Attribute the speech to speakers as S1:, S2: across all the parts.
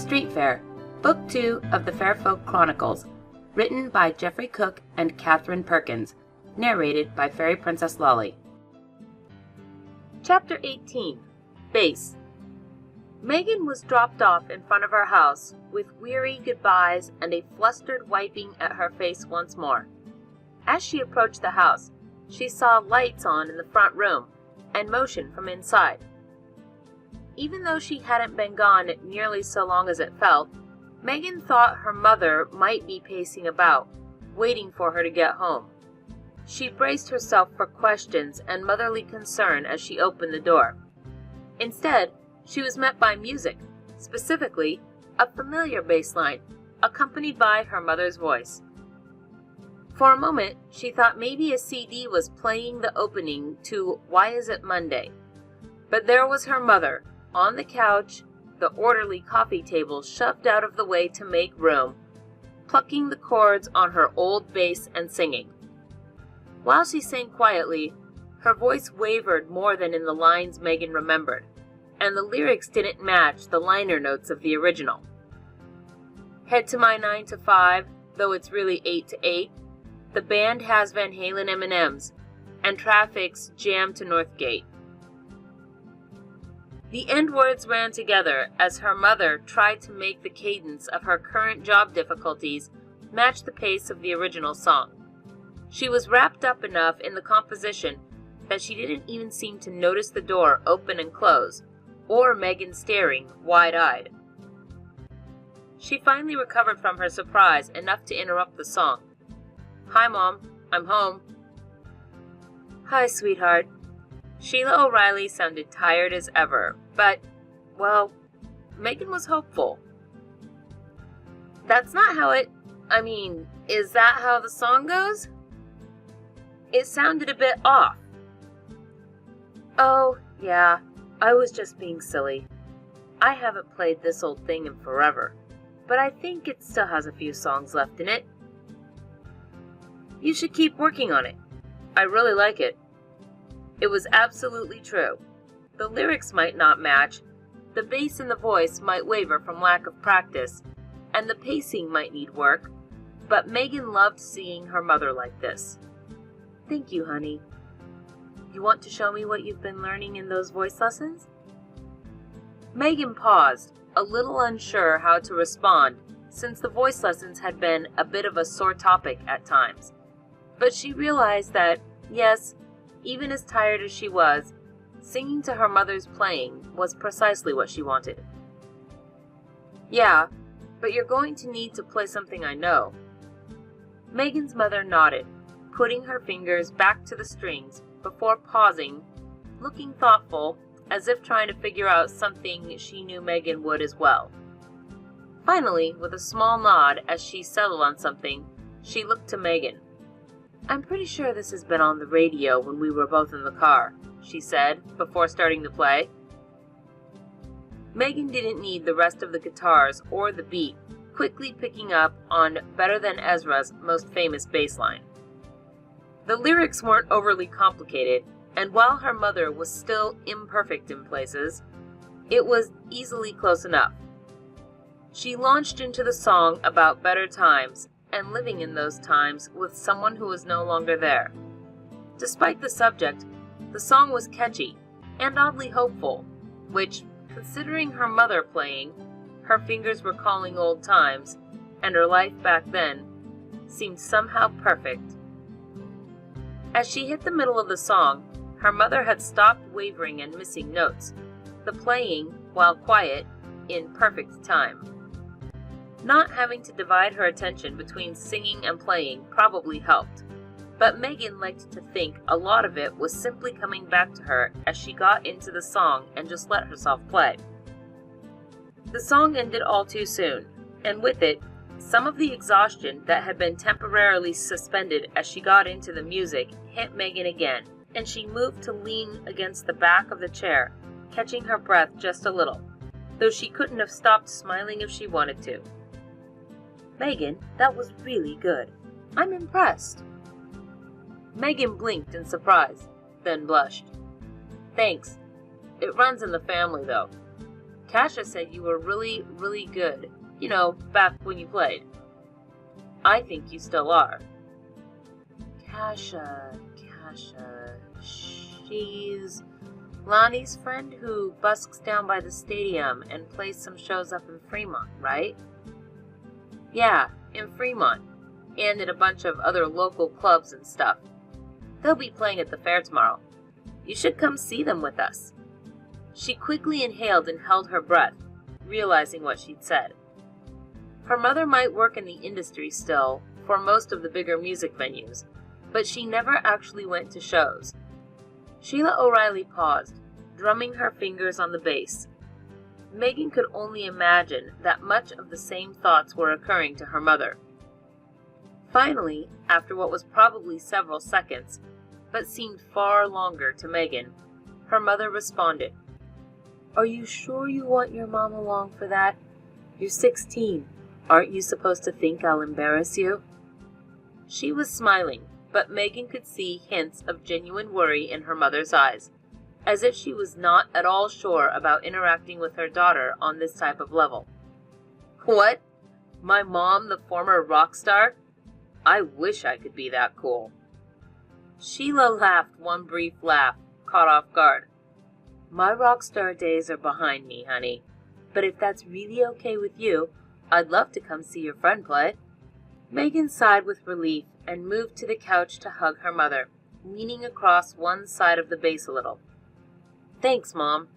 S1: Street Fair, Book 2 of the Fair Folk Chronicles, written by Jeffrey Cook and Catherine Perkins, narrated by Fairy Princess Lolly. Chapter 18. Base. Megan was dropped off in front of her house with weary goodbyes and a flustered wiping at her face once more. As she approached the house, she saw lights on in the front room and motion from inside. Even though she hadn't been gone nearly so long as it felt, Megan thought her mother might be pacing about, waiting for her to get home. She braced herself for questions and motherly concern as she opened the door. Instead, she was met by music, specifically a familiar bass line, accompanied by her mother's voice. For a moment, she thought maybe a CD was playing the opening to Why Is It Monday? But there was her mother, on the couch, the orderly coffee table shoved out of the way to make room, plucking the chords on her old bass and singing. While she sang quietly, her voice wavered more than in the lines Megan remembered, and the lyrics didn't match the liner notes of the original. Head to my 9 to 5, though it's really 8 to 8. The band has Van Halen M&Ms, and traffic's jammed to Northgate. The end words ran together as her mother tried to make the cadence of her current job difficulties match the pace of the original song. She was wrapped up enough in the composition that she didn't even seem to notice the door open and close, or Megan staring, wide-eyed. She finally recovered from her surprise enough to interrupt the song. "Hi, Mom. I'm home." "Hi, sweetheart." Sheila O'Reilly sounded tired as ever, but, well, Megan was hopeful. "That's not how is that how the song goes?" It sounded a bit off. "Oh, yeah, I was just being silly. I haven't played this old thing in forever, but I think it still has a few songs left in it." "You should keep working on it. I really like it." It was absolutely true. The lyrics might not match, the bass in the voice might waver from lack of practice, and the pacing might need work, but Megan loved seeing her mother like this. "Thank you, honey. You want to show me what you've been learning in those voice lessons?" Megan paused, a little unsure how to respond, since the voice lessons had been a bit of a sore topic at times. But she realized that, yes, even as tired as she was, singing to her mother's playing was precisely what she wanted. "Yeah, but you're going to need to play something I know." Megan's mother nodded, putting her fingers back to the strings before pausing, looking thoughtful, as if trying to figure out something she knew Megan would as well. Finally, with a small nod as she settled on something, she looked to Megan. "I'm pretty sure this has been on the radio when we were both in the car," she said, before starting to play. Megan didn't need the rest of the guitars or the beat, quickly picking up on Better Than Ezra's most famous bass line. The lyrics weren't overly complicated, and while her mother was still imperfect in places, it was easily close enough. She launched into the song about better times, and living in those times with someone who was no longer there. Despite the subject, the song was catchy and oddly hopeful, which, considering her mother playing, her fingers recalling old times, and her life back then, seemed somehow perfect. As she hit the middle of the song, her mother had stopped wavering and missing notes, the playing, while quiet, in perfect time. Not having to divide her attention between singing and playing probably helped, but Megan liked to think a lot of it was simply coming back to her as she got into the song and just let herself play. The song ended all too soon, and with it, some of the exhaustion that had been temporarily suspended as she got into the music hit Megan again, and she moved to lean against the back of the chair, catching her breath just a little, though she couldn't have stopped smiling if she wanted to. "Megan, that was really good. I'm impressed." Megan blinked in surprise, then blushed. "Thanks. It runs in the family, though. Kasha said you were really, really good. You know, back when you played. I think you still are. Kasha. She's Lonnie's friend who busks down by the stadium and plays some shows up in Fremont, right? Yeah, in Fremont. And at a bunch of other local clubs and stuff. They'll be playing at the fair tomorrow. You should come see them with us. She quickly inhaled and held her breath, realizing what she'd said. Her mother might work in the industry still, for most of the bigger music venues, but she never actually went to shows. Sheila O'Reilly paused, drumming her fingers on the bass. Megan could only imagine that much of the same thoughts were occurring to her mother. Finally, after what was probably several seconds, but seemed far longer to Megan, her mother responded, "Are you sure you want your mom along for that? You're 16. Aren't you supposed to think I'll embarrass you?" She was smiling, but Megan could see hints of genuine worry in her mother's eyes, as if she was not at all sure about interacting with her daughter on this type of level. What? My mom, the former rock star? I wish I could be that cool. Sheila laughed one brief laugh, caught off guard. My rock star days are behind me, honey. But if that's really okay with you, I'd love to come see your friend play. Megan sighed with relief and moved to the couch to hug her mother, leaning across one side of the base a little. Thanks, Mom.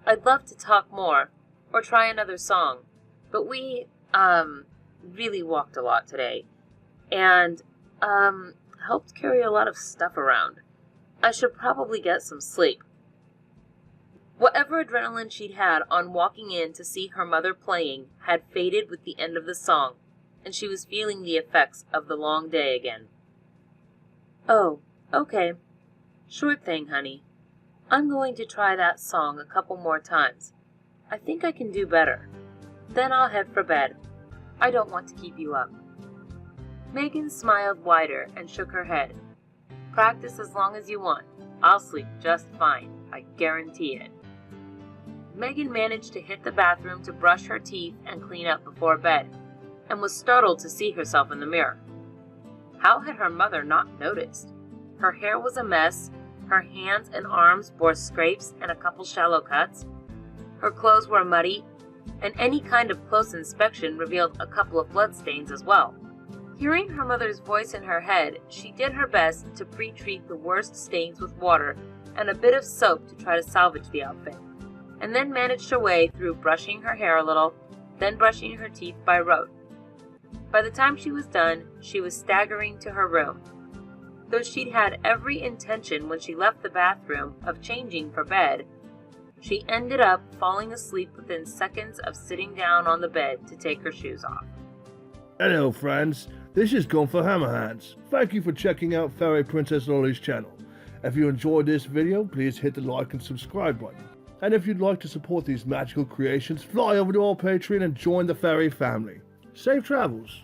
S1: I'd love to talk more, or try another song, but we, really walked a lot today, and, helped carry a lot of stuff around. I should probably get some sleep. Whatever adrenaline she'd had on walking in to see her mother playing had faded with the end of the song, and she was feeling the effects of the long day again. Oh, okay. Sure thing, honey. I'm going to try that song a couple more times. I think I can do better. Then I'll head for bed. I don't want to keep you up. Megan smiled wider and shook her head. Practice as long as you want. I'll sleep just fine. I guarantee it. Megan managed to hit the bathroom to brush her teeth and clean up before bed, and was startled to see herself in the mirror. How had her mother not noticed? Her hair was a mess, her hands and arms bore scrapes and a couple shallow cuts. Her clothes were muddy, and any kind of close inspection revealed a couple of bloodstains as well. Hearing her mother's voice in her head, she did her best to pre-treat the worst stains with water and a bit of soap to try to salvage the outfit, and then managed her way through brushing her hair a little, then brushing her teeth by rote. By the time she was done, she was staggering to her room. Though she'd had every intention when she left the bathroom of changing for bed, she ended up falling asleep within seconds of sitting down on the bed to take her shoes off.
S2: Hello friends, this is Gun for Hammerhands. Thank you for checking out Fairy Princess Lolly's channel. If you enjoyed this video, please hit the like and subscribe button. And if you'd like to support these magical creations, fly over to our Patreon and join the fairy family. Safe travels!